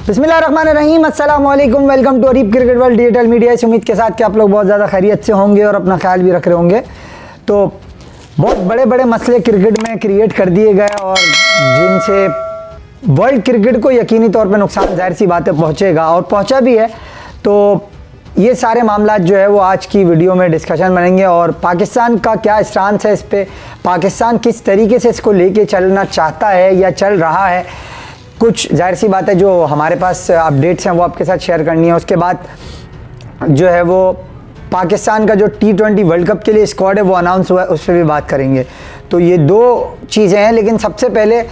बिस्मिल्लाहिर्रहमानिर्रहीम, अस्सलाम वालेकुम, welcome to Arib cricket world digital media. इस उम्मीद के साथ कि आप लोग बहुत ज़्यादा खैरियत से होंगे और अपना ख्याल भी रख रहे होंगे। तो बहुत बड़े बड़े मसले क्रिकेट में क्रिएट कर दिए गए और जिनसे वर्ल्ड क्रिकेट को यकीनी तौर पर नुकसान ज़ाहिर सी बात है पहुँचेगा और पहुँचा भी है। तो ये सारे मामला जो है वो आज की वीडियो में डिस्कशन बनेंगे और पाकिस्तान का क्या स्टांस है इस पर, पाकिस्तान किस तरीके से इसको लेके चलना चाहता है या चल रहा है। कुछ ज़ाहिर सी बात है जो हमारे पास अपडेट्स हैं वो आपके साथ शेयर करनी है। उसके बाद जो है वो पाकिस्तान का जो T20 वर्ल्ड कप के लिए स्क्वाड है वो अनाउंस हुआ है, उस पर भी बात करेंगे। तो ये दो चीज़ें हैं, लेकिन सबसे पहले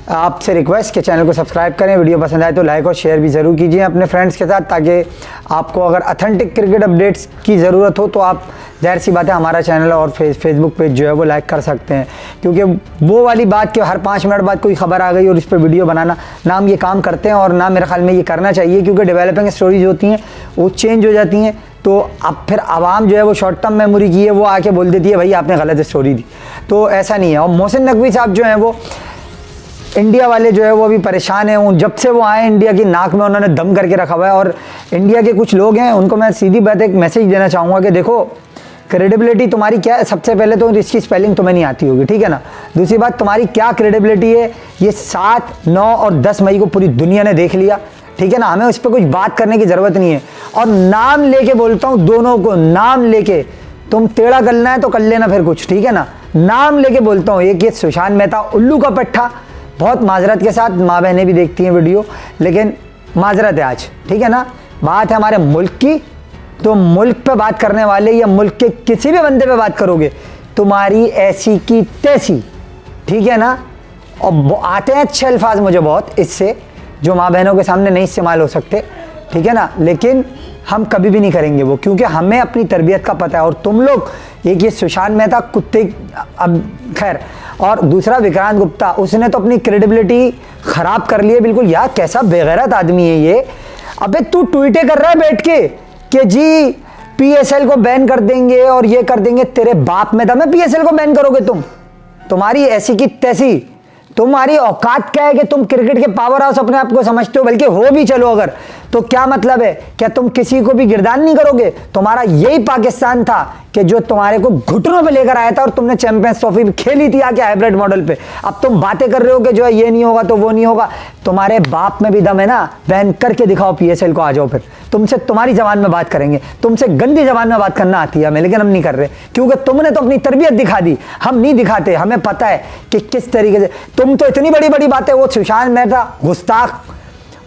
आपसे रिक्वेस्ट कि चैनल को सब्सक्राइब करें, वीडियो पसंद आए तो लाइक और शेयर भी ज़रूर कीजिए अपने फ्रेंड्स के साथ, ताकि आपको अगर अथेंटिक क्रिकेट अपडेट्स की ज़रूरत हो तो आप ज़ाहिर सी बात है हमारा चैनल और फेसबुक पेज जो है वो लाइक कर सकते हैं। क्योंकि वो वाली बात कि हर 5 मिनट बाद कोई खबर आ गई और इस पर वीडियो बनाना, ना हम ये काम करते हैं और ना मेरे ख्याल में ये करना चाहिए, क्योंकि डेवलपिंग स्टोरीज होती हैं वो चेंज हो जाती हैं। तो अब फिर आवाम जो है वो शॉर्ट टर्म मेमोरी की है वो आके बोल देती है भाई आपने गलत स्टोरी दी, तो ऐसा नहीं है। और मोहसिन नकवी साहब जो हैं वो इंडिया वाले जो है वो अभी परेशान हैं। जब से वो आए इंडिया की नाक में उन्होंने दम करके रखा हुआ है और इंडिया के कुछ लोग हैं उनको मैं सीधी बात एक मैसेज देना चाहूँगा कि देखो क्रेडिबिलिटी तुम्हारी क्या है। सबसे पहले तो इसकी स्पेलिंग तुम्हें नहीं आती होगी, ठीक है ना। दूसरी बात, तुम्हारी क्या क्रेडिबिलिटी है ये 7, 9 और 10 मई को पूरी दुनिया ने देख लिया, ठीक है ना। हमें उस पर कुछ बात करने की ज़रूरत नहीं है। और नाम लेके बोलता हूँ दोनों को, नाम लेके, तुम टेढ़ा करना है तो कर लेना फिर कुछ, ठीक है ना। नाम लेके बोलता हूँ, एक ये सुशांत मेहता उल्लू का पट्टा, बहुत माजरत के साथ, माँ बहनें भी देखती हैं वीडियो, लेकिन माजरत है आज, ठीक है ना। बात है हमारे मुल्क की, तो मुल्क पे बात करने वाले या मुल्क के किसी भी बंदे पे बात करोगे तुम्हारी ऐसी की तैसी, ठीक है ना। और आते हैं अच्छे अल्फाज मुझे बहुत इससे जो माँ बहनों के सामने नहीं इस्तेमाल हो सकते, ठीक है ना, लेकिन हम कभी भी नहीं करेंगे वो, क्योंकि हमें अपनी तरबियत का पता है। और तुम लोग, एक ये सुशांत मेहता कुत्ते, अब खैर, और दूसरा विक्रांत गुप्ता, उसने तो अपनी क्रेडिबिलिटी ख़राब कर ली है बिल्कुल। यार कैसा बेगैरत आदमी है ये। अबे तू ट्वीटें कर रहा है बैठ के कि जी PSL को बैन कर देंगे और ये कर देंगे, तेरे बाप में दम है PSL को बैन करोगे तुम? तुम्हारी ऐसी की तैसी, तुम्हारी औकात क्या है कि तुम क्रिकेट के पावर हाउस अपने आप को समझते हो, बल्कि हो भी चलो अगर, तो क्या मतलब है, क्या तुम किसी को भी गिरदान नहीं करोगे? तुम्हारा यही पाकिस्तान था कि जो तुम्हारे को घुटनों पे लेकर आया था और तुमने चैंपियंस ट्रॉफी खेली थी आके हाइब्रिड मॉडल पे। अब तुम बातें कर रहे हो कि जो है ये नहीं होगा तो वो नहीं होगा। तुम्हारे बाप में भी दम है ना, बैन करके दिखाओ PSL को, आ जाओ फिर तुमसे तुम्हारी जबान में बात करेंगे। तुमसे गंदी जबान में बात करना आती है हमें, लेकिन हम नहीं कर रहे, क्योंकि तुमने तो अपनी तरबियत दिखा दी, हम नहीं दिखाते। हमें पता है कि किस तरीके से तुम तो इतनी बड़ी बड़ी बातें, वो सुशांत मेहता गुस्ताख,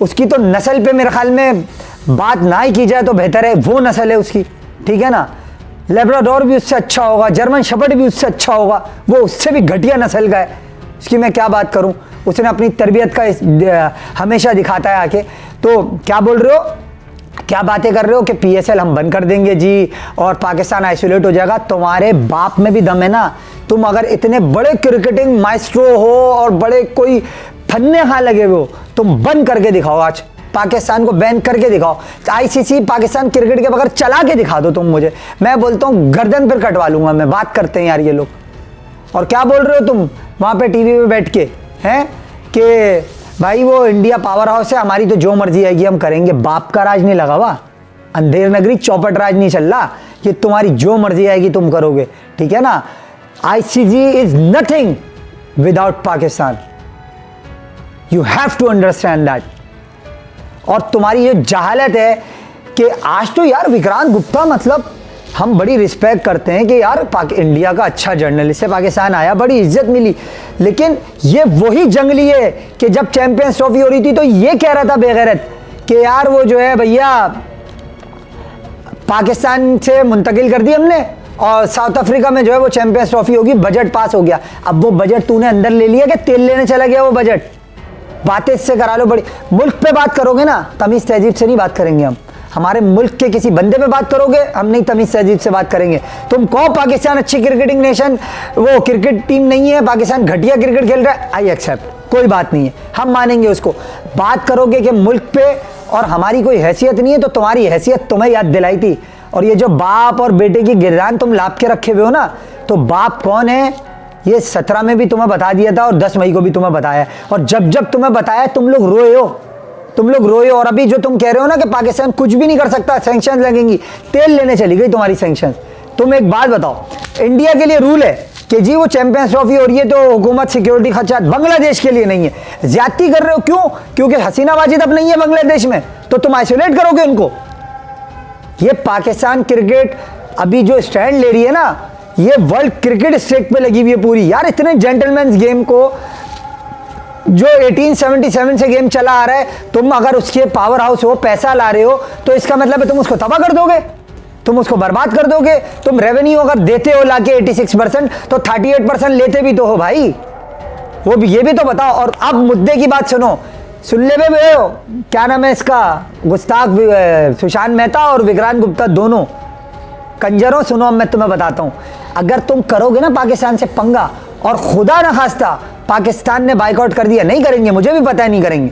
उसकी तो नस्ल पे मेरे ख्याल में बात ना ही की जाए तो बेहतर है। वो नस्ल है उसकी, ठीक है ना। लेब्राडोर भी उससे अच्छा होगा, जर्मन शेफर्ड भी उससे अच्छा होगा, वो उससे भी घटिया नस्ल का है। उसकी मैं क्या बात करूं, उसने अपनी तरबियत का हमेशा दिखाता है आके। तो क्या बोल रहे हो, क्या बातें कर रहे हो कि PSL हम बंद कर देंगे जी और पाकिस्तान आइसोलेट हो जाएगा? तुम्हारे बाप में भी दम है ना। तुम अगर इतने बड़े क्रिकेटिंग माइस्ट्रो हो और बड़े कोई फन्ने खा लगे हुए हो, तुम बंद करके दिखाओ, आज पाकिस्तान को बैन करके दिखाओ। ICC पाकिस्तान क्रिकेट के बगैर चला के दिखा दो तुम मुझे, मैं बोलता हूँ गर्दन पर कटवा लूंगा मैं। बात करते हैं यार ये लोग। और क्या बोल रहे हो तुम वहाँ पे टीवी पे बैठ के, हैं कि भाई वो इंडिया पावर हाउस है, हमारी तो जो मर्जी आएगी हम करेंगे। बाप का राज नहीं लगा हुआ, अंधेर नगरी चौपट राज नहीं चल रहा कि तुम्हारी जो मर्जी आएगी तुम करोगे, ठीक है ना। ICC is nothing without Pakistan, you have to understand that. और तुम्हारी ये जहालत है कि आज तो यार विक्रांत गुप्ता, मतलब हम बड़ी रिस्पेक्ट करते हैं कि यार इंडिया का अच्छा जर्नलिस्ट है, पाकिस्तान आया, बड़ी इज्जत मिली, लेकिन ये वही जंगली है कि जब चैंपियंस ट्रॉफी हो रही थी तो ये कह रहा था बेगैरत कि यार वो जो है भैया पाकिस्तान से मुंतकिल कर दी हमने और साउथ अफ्रीका में जो है वो चैंपियंस ट्रॉफी होगी, बजट पास हो गया। अब वो बजट तूने अंदर ले लिया कि तेल लेने चला गया वो बजट? बातें इससे करा लो बड़ी। मुल्क पे बात करोगे ना, तमीज़ तहजीब से नहीं बात करेंगे हम। हमारे मुल्क के किसी बंदे पे बात करोगे, हम नहीं तमीज़ तहजीब से बात करेंगे। तुम कहो पाकिस्तान अच्छी क्रिकेटिंग नेशन, वो क्रिकेट टीम नहीं है, पाकिस्तान घटिया क्रिकेट खेल रहा है, आई एक्सेप्ट, कोई बात नहीं है, हम मानेंगे उसको। बात करोगे कि मुल्क पे और हमारी कोई हैसियत नहीं है, तो तुम्हारी हैसियत तुम्हें याद दिलाई थी। और ये जो बाप और बेटे की गिरदान तुम लाप के रखे हुए हो ना, तो बाप कौन है ये 17 में भी तुम्हें बता दिया था और 10 मई को भी तुम्हें बताया। और जब जब तुम्हें बताया तुम लोग रोए हो, तुम लोग रोए, और अभी जो तुम कह रहे हो ना कि पाकिस्तान कुछ भी नहीं कर सकता, सैंक्शन लगेंगी, तेल लेने चली गई तुम्हारी सैंक्शन। तुम एक बात बताओ, इंडिया के लिए रूल है कि जी वो चैंपियंस ट्रॉफी हो रही है तो हुकूमत सिक्योरिटी खर्चा, बांग्लादेश के लिए नहीं है। ज्यादती कर रहे हो, क्यों? क्योंकि हसीना वाजिद अब नहीं है बांग्लादेश में, तो तुम आइसोलेट करोगे उनको। ये पाकिस्तान क्रिकेट अभी जो स्टैंड ले रही है ना, ये वर्ल्ड क्रिकेट स्ट्रेक पे लगी हुई है पूरी। यार इतने जेंटलमैन्स गेम को जो 1877 से गेम चला आ रहा है, तुम अगर उसके पावर हाउस हो, पैसा ला रहे हो, तो इसका मतलब है तुम उसको तबाह कर दोगे, तुम उसको बर्बाद कर दोगे। तुम रेवेन्यू अगर देते हो लाके 86%, तो 38% लेते भी तो हो भाई, वो भी, ये भी तो बताओ। और अब मुद्दे की बात सुनो, सुन ले बे हो, क्या नाम है इसका, गुस्ताख सुशांत मेहता और विक्रांत गुप्ता दोनों कंजरों। सुनो अब मैं तुम्हें बताता हूं, अगर तुम करोगे ना पाकिस्तान से पंगा, और खुदा ना खास्ता पाकिस्तान ने बाइकआउट कर दिया, नहीं करेंगे, मुझे भी पता है नहीं करेंगे,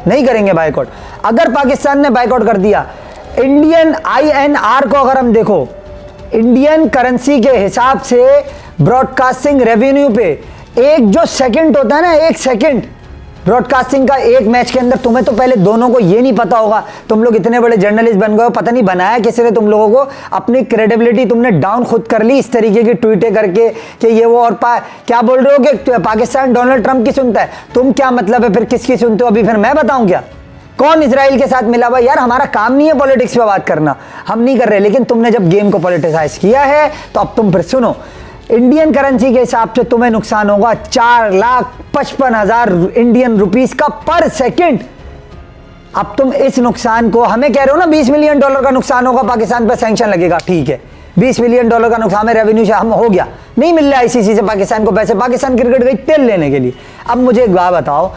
नहीं करेंगे बाइकआउट। अगर पाकिस्तान ने बाइकआउट कर दिया, इंडियन INR को अगर हम देखो, इंडियन करेंसी के हिसाब से ब्रॉडकास्टिंग रेवेन्यू पे एक जो सेकंड होता है ना, एक सेकंड ब्रॉडकास्टिंग का एक मैच के अंदर, तुम्हें तो पहले दोनों को ये नहीं पता होगा, तुम लोग इतने बड़े जर्नलिस्ट बन गए हो, पता नहीं बनाया किसी ने तुम लोगों को, अपनी क्रेडिबिलिटी तुमने डाउन खुद कर ली इस तरीके की ट्वीटें करके कि ये वो, और क्या बोल रहे हो कि पाकिस्तान डोनाल्ड ट्रंप की सुनता है, तुम क्या मतलब है फिर किसकी सुनते हो? अभी फिर मैं बताऊं क्या, कौन इजराइल के साथ मिला हुआ? यार हमारा काम नहीं है पॉलिटिक्स पे बात करना, हम नहीं कर रहे, लेकिन तुमने जब गेम को पॉलिटिसाइज किया है तो अब तुम फिर सुनो, इंडियन करेंसी के हिसाब से तुम्हें नुकसान होगा 4,55,000 इंडियन रुपीस का पर सेकंड। अब तुम इस नुकसान को हमें कह रहे हो ना, $20 मिलियन का नुकसान होगा, पाकिस्तान पर सैंक्शन लगेगा, ठीक है, $20 मिलियन का नुकसान में रेवेन्यू से हम हो गया, नहीं मिल रहा ICC से पाकिस्तान को पैसे, पाकिस्तान क्रिकेट गई तेल लेने के लिए। अब मुझे एक बात बताओ,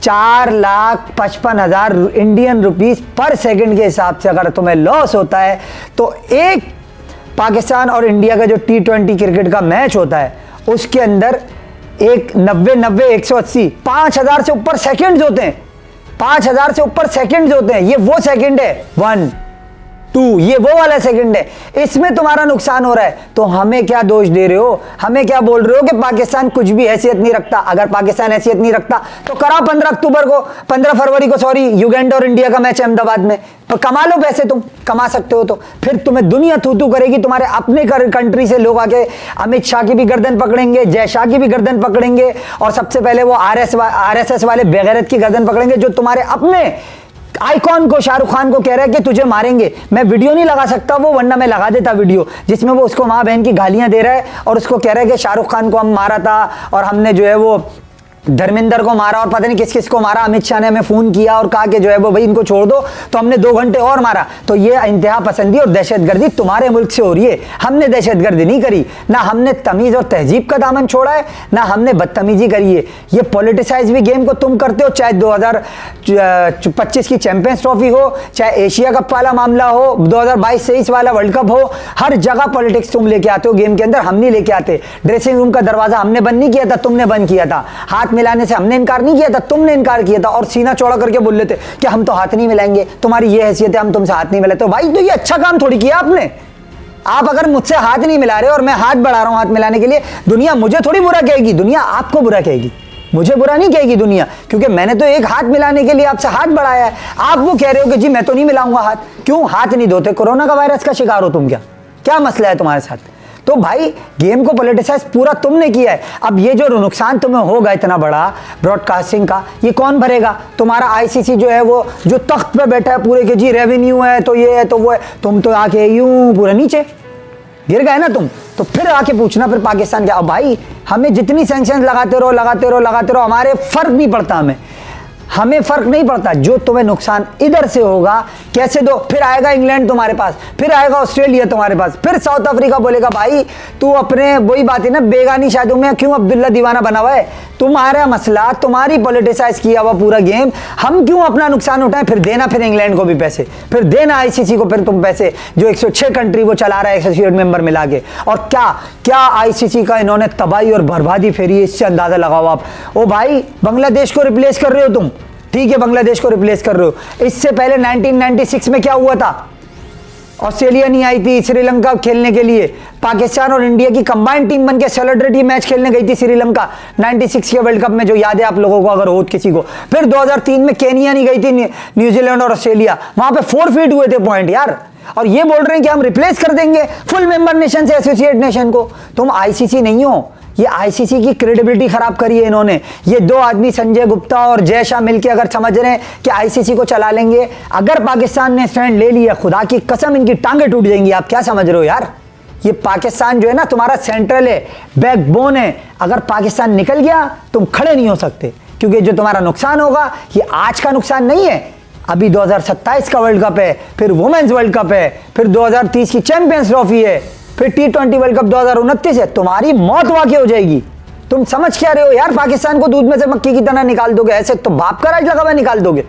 4,55,000 इंडियन रुपीस पर सेकंड के हिसाब से अगर तुम्हें लॉस होता है, तो एक पाकिस्तान और इंडिया का जो T20 क्रिकेट का मैच होता है उसके अंदर एक 90, 180, 5,000 से ऊपर सेकंड्स होते हैं, 5,000 से ऊपर सेकंड्स होते हैं। ये वो सेकंड है 1, 2, ये वो वाला सेकंड है, इसमें तुम्हारा नुकसान हो रहा है। तो हमें क्या दोष दे रहे हो, हमें क्या बोल रहे हो कि पाकिस्तान कुछ भी हैसियत नहीं रखता? अगर पाकिस्तान हैसियत नहीं रखता तो करा 15 फरवरी को युगांडा और इंडिया का मैच अहमदाबाद में, तो कमा लो पैसे, तुम कमा सकते हो तो फिर तुम्हें दुनिया थू थू करेगी, तुम्हारे अपने कंट्री से लोग आके अमित शाह की भी गर्दन पकड़ेंगे, जय शाह की भी गर्दन पकड़ेंगे, और सबसे पहले वो RSS वाले बेगैरत की गर्दन पकड़ेंगे जो तुम्हारे अपने आइकॉन को, शाहरुख खान को कह रहा है कि तुझे मारेंगे। मैं वीडियो नहीं लगा सकता वो, वरना मैं लगा देता वीडियो जिसमें वो उसको माँ बहन की गालियां दे रहा है और उसको कह रहा है कि शाहरुख खान को हम मारा था और हमने जो है वो धर्मेंद्र को मारा और पता नहीं किस किस को मारा, अमित शाह ने हमें फोन किया और कहा कि जो है वो भाई इनको छोड़ दो, तो हमने 2 घंटे और मारा। तो ये इंतहा पसंदी और दहशतगर्दी तुम्हारे मुल्क से हो रही है, हमने दहशतगर्दी नहीं करी, ना हमने तमीज और तहजीब का दामन छोड़ा है, ना हमने बदतमीजी करी है। ये पॉलिटिसाइज भी गेम को तुम करते हो, चाहे 2025 की चैंपियंस ट्रॉफी हो, चाहे एशिया कप वाला मामला हो, 2022-23 वाला वर्ल्ड कप हो, हर जगह पॉलिटिक्स तुम लेके आते हो गेम के अंदर, हम नहीं लेके आते। ड्रेसिंग रूम का दरवाजा हमने बंद नहीं किया था, तुमने बंद किया था। हाथ मिलाने से हमने इनकार नहीं किया था, तुमने इनकार किया था, और सीना चौड़ा करके बोल लेते कि हम तो हाथ नहीं मिलाएंगे, तुम्हारी ये हैसियत है, हम तुमसे हाथ नहीं मिलाते। तो भाई तो ये अच्छा काम थोड़ी किया आपने। आप अगर मुझसे हाथ नहीं मिला रहे और मैं हाथ बढ़ा रहा हूं हाथ मिलाने के लिए, दुनिया मुझे थोड़ी बुरा कहेगी, दुनिया आपको बुरा कहेगी, मुझे बुरा नहीं कहेगी दुनिया, क्योंकि मैंने तो एक हाथ मिलाने के लिए आपसे हाथ बढ़ाया है। आप वो कह रहे हो कि जी मैं तो नहीं मिलाऊंगा हाथ, क्यों हाथ नहीं धोते? कोरोना का वायरस का शिकार हो तुम, क्या मसला है तुम्हारे साथ? तो भाई गेम को पॉलिटिसाइज पूरा तुमने किया है। अब ये जो नुकसान तुम्हें होगा इतना बड़ा ब्रॉडकास्टिंग का, ये कौन भरेगा? तुम्हारा ICC जो है वो जो तख्त पे बैठा है पूरे के, जी रेवेन्यू है तो ये है तो वो है, तुम तो आके यूं पूरे नीचे गिर गए ना तुम। तो फिर आके पूछना फिर पाकिस्तान क्या? अब भाई हमें जितनी सैंक्शन लगाते रहो, हमारे फर्क नहीं पड़ता, हमें फर्क नहीं पड़ता। जो तुम्हें नुकसान इधर से होगा, कैसे दो, फिर आएगा इंग्लैंड तुम्हारे पास, फिर आएगा ऑस्ट्रेलिया तुम्हारे पास, फिर साउथ अफ्रीका बोलेगा भाई तू अपने, वही बात है ना, बेगानी शादियों में क्यों अब्दुल्ला दीवाना बना हुआ है? तुम्हारा मसला, तुम्हारी पॉलिटिसाइज किया हुआ पूरा गेम, हम क्यों अपना नुकसान उठाएं? फिर देना फिर इंग्लैंड को भी पैसे, फिर देना ICC को फिर तुम पैसे, जो 106 कंट्री वो चला रहा है एसोसिएट मेंबर मिला के। और क्या ICC का इन्होंने तबाही और बर्बादी फेरी है, इससे अंदाजा लगाओ आप। ओ भाई बांग्लादेश को रिप्लेस कर रहे हो तुम, ठीक है, बांग्लादेश को रिप्लेस कर रहे हो। इससे पहले 1996 में क्या हुआ था? ऑस्ट्रेलिया नहीं आई थी श्रीलंका खेलने के लिए, पाकिस्तान और इंडिया की कंबाइंड टीम बनके सॉलिडरिटी मैच खेलने गई थी श्रीलंका 96 के वर्ल्ड कप में, जो याद है आप लोगों को अगर हो किसी को। फिर 2003 में केनिया नहीं गई थी न्यूजीलैंड और ऑस्ट्रेलिया, वहां पे फोरफीट हुए थे पॉइंट यार, और ये बोल रहे हैं कि हम रिप्लेस कर देंगे फुल मेंबर नेशन से एसोसिएट नेशन को। तुम आईसीसी नहीं हो, ये आईसीसी की क्रेडिबिलिटी खराब करी है इन्होंने। ये दो आदमी संजय गुप्ता और जय शाह मिलकर अगर समझ रहे हैं कि आईसीसी को चला लेंगे, अगर पाकिस्तान ने स्टैंड ले लिया खुदा की कसम इनकी टांगे टूट जाएंगी। आप क्या समझ रहे हो यार, ये पाकिस्तान जो है ना तुम्हारा सेंट्रल है, बैकबोन है, अगर पाकिस्तान निकल गया तुम खड़े नहीं हो सकते, क्योंकि जो तुम्हारा नुकसान होगा ये आज का नुकसान नहीं है, अभी 2027 का वर्ल्ड कप है, फिर वुमेन्स वर्ल्ड कप है, फिर 2030 की चैंपियंस ट्रॉफी है, फिर T20 वर्ल्ड कप 2029 है, तुम्हारी मौत वाकई हो जाएगी। तुम समझ क्या रहे हो यार, पाकिस्तान को दूध में से मक्खी की तरह निकाल दोगे, ऐसे तो बाप का राज लगा हुआ निकाल दोगे।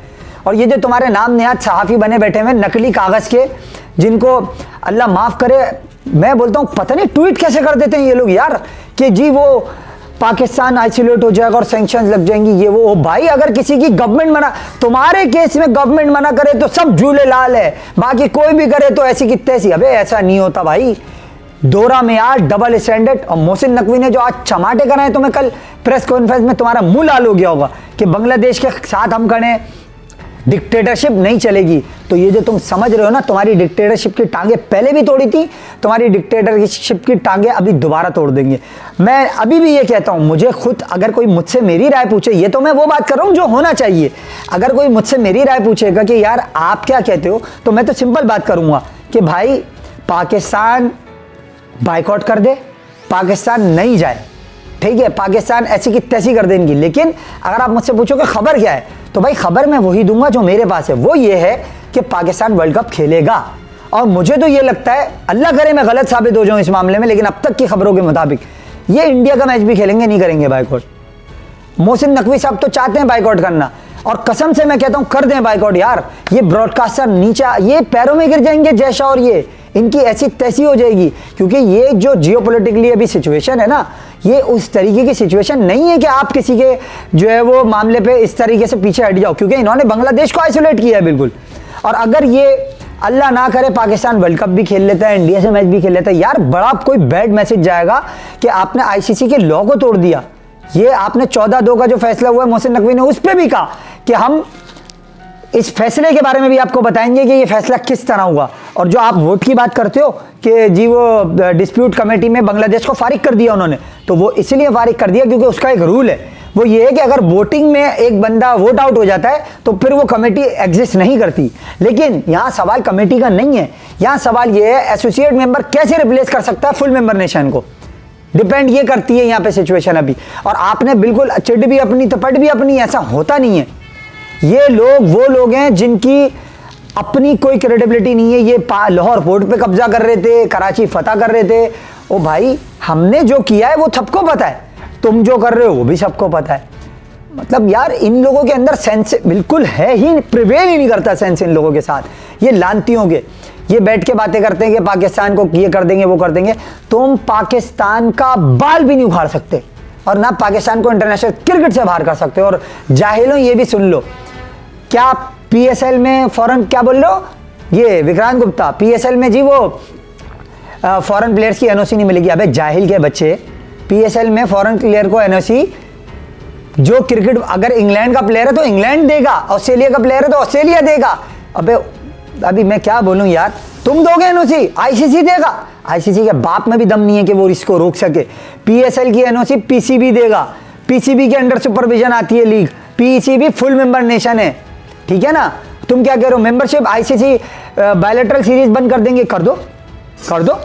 और ये जो तुम्हारे नाम नेहाद सहाफी बने बैठे हुए नकली कागज के, जिनको अल्लाह माफ करे, मैं बोलता हूं पता नहीं ट्वीट कैसे कर देते हैं ये लोग यार, कि जी वो पाकिस्तान आइसोलेट हो जाएगा और सैंक्शन लग जाएंगी, ये वो। भाई अगर किसी की गवर्नमेंट मना, तुम्हारे केस में गवर्नमेंट मना करे तो सब झूले लाल है, बाकी कोई भी करे तो ऐसी की तैसी। अबे ऐसा नहीं होता भाई, दोहरा में आज डबल स्टैंडर्ड। और मोहसिन नकवी ने जो आज चमाटे कराए तुम्हें कल प्रेस कॉन्फ्रेंस में, तुम्हारा मुंह लाल हो गया होगा कि बांग्लादेश के साथ हम खड़े, डिक्टेटरशिप नहीं चलेगी। तो ये जो तुम समझ रहे हो ना, तुम्हारी डिक्टेटरशिप की टांगे पहले भी तोड़ी थी, तुम्हारी डिक्टेटरशिप की टांगे अभी दोबारा तोड़ देंगे। मैं अभी भी ये कहता हूं, मुझे खुद अगर कोई मुझसे मेरी राय पूछे, ये तो मैं वो बात कर रहा हूं जो होना चाहिए, अगर कोई मुझसे मेरी राय पूछेगा कि यार आप क्या कहते हो, तो मैं तो सिंपल बात करूंगा कि भाई पाकिस्तान बाइकआउट कर दे, पाकिस्तान नहीं जाए, ठीक है, पाकिस्तान ऐसी की तैसी कर देंगी। लेकिन अगर आप मुझसे पूछोगे खबर क्या है, तो भाई खबर मैं वही दूंगा जो मेरे पास है, वो ये है कि पाकिस्तान वर्ल्ड कप खेलेगा। और मुझे तो ये लगता है, अल्लाह करे मैं गलत साबित हो जाऊं इस मामले में, लेकिन अब तक की खबरों के मुताबिक ये इंडिया का मैच भी खेलेंगे, नहीं करेंगे बाइकआउट। मोहसिन नकवी साहब तो चाहते हैं बाइकआउट करना, और कसम से मैं कहता हूं कर दें बाइकआउट यार। ये ब्रॉडकास्टर नीचे ये पैरों में गिर जाएंगे, जय शाह और ये इनकी ऐसी तैसी हो जाएगी, क्योंकि ये जो जियोपॉलिटिकली अभी सिचुएशन है ना, ये उस तरीके की सिचुएशन नहीं है कि आप किसी के जो है वो मामले पे इस तरीके से पीछे हट जाओ, क्योंकि इन्होंने बांग्लादेश को आइसोलेट किया है बिल्कुल। और अगर ये अल्लाह ना करे पाकिस्तान वर्ल्ड कप भी खेल लेता है, इंडिया से मैच भी खेल लेता है, यार बड़ा कोई बैड मैसेज जाएगा कि आपने आईसीसी के लॉ को तोड़ दिया। ये आपने 14-2 का जो फैसला हुआ है, मोहसिन नकवी ने उस पर भी कहा कि हम इस फैसले के बारे में भी आपको बताएंगे कि ये फैसला किस तरह हुआ। और जो आप वोट की बात करते हो कि जी वो डिस्प्यूट कमेटी में बांग्लादेश को फारिग कर दिया उन्होंने, तो वो इसलिए फारिग कर दिया क्योंकि उसका एक रूल है, वो ये है कि अगर वोटिंग में एक बंदा वोट आउट हो जाता है तो फिर वो कमेटी एग्जिस्ट नहीं करती। लेकिन यहाँ सवाल कमेटी का नहीं है, यहाँ सवाल ये है एसोसिएट मेंबर कैसे रिप्लेस कर सकता है फुल मेंबर नेशन को, डिपेंड ये करती है यहाँ पे सिचुएशन अभी। और आपने बिल्कुल चिट भी अपनी तो पट भी अपनी, ऐसा होता नहीं है। ये लोग वो लोग हैं जिनकी अपनी कोई क्रेडिबिलिटी नहीं है। ये लाहौर पोर्ट पे कब्जा कर रहे थे, कराची फतह कर रहे थे। ओ भाई हमने जो किया है वो सबको पता है, तुम जो कर रहे हो वो भी सबको पता है। मतलब यार इन लोगों के अंदर सेंस बिल्कुल है ही, प्रिवेल ही नहीं करता सेंस इन लोगों के साथ। ये लानतियों के ये बैठ के बातें करते हैं कि पाकिस्तान को ये कर देंगे वो कर देंगे। तुम पाकिस्तान का बाल भी नहीं उखाड़ सकते और ना पाकिस्तान को इंटरनेशनल क्रिकेट से बाहर कर सकते। और जाहिलों ये भी सुन लो, क्या पीएसएल में फॉरेन, क्या बोल रहे हो, ये विक्रांत गुप्ता पीएसएल में जी वो फॉरेन प्लेयर्स की एनओसी नहीं मिलेगी। अबे जाहिल के बच्चे, पीएसएल में फॉरेन प्लेयर को एनओसी, जो क्रिकेट अगर इंग्लैंड का प्लेयर है तो इंग्लैंड देगा, ऑस्ट्रेलिया का प्लेयर है तो ऑस्ट्रेलिया देगा। अबे अभी मैं क्या बोलूं यार, तुम दोगे एनओसी, आईसीसी देगा। आईसीसी के बाप में भी दम नहीं है कि वो इसको रोक सके। पीएसएल की एनओसी पीसीबी देगा, पीसीबी के अंडर सुपरविजन आती है league, PCB full member nation है, ठीक है ना। तुम क्या कह रहे हो, मेंबरशिप आईसीसी बायलैटरल सीरीज बंद कर देंगे, कर दो, कर दो,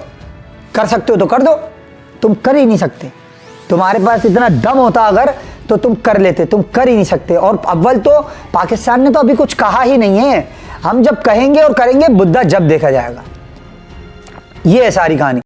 कर सकते हो तो कर दो। तुम कर ही नहीं सकते, तुम्हारे पास इतना दम होता अगर तो तुम कर लेते, तुम कर ही नहीं सकते। और अव्वल तो पाकिस्तान ने तो अभी कुछ कहा ही नहीं है, हम जब कहेंगे और करेंगे बुद्धा जब देखा जाएगा। ये है सारी कहानी।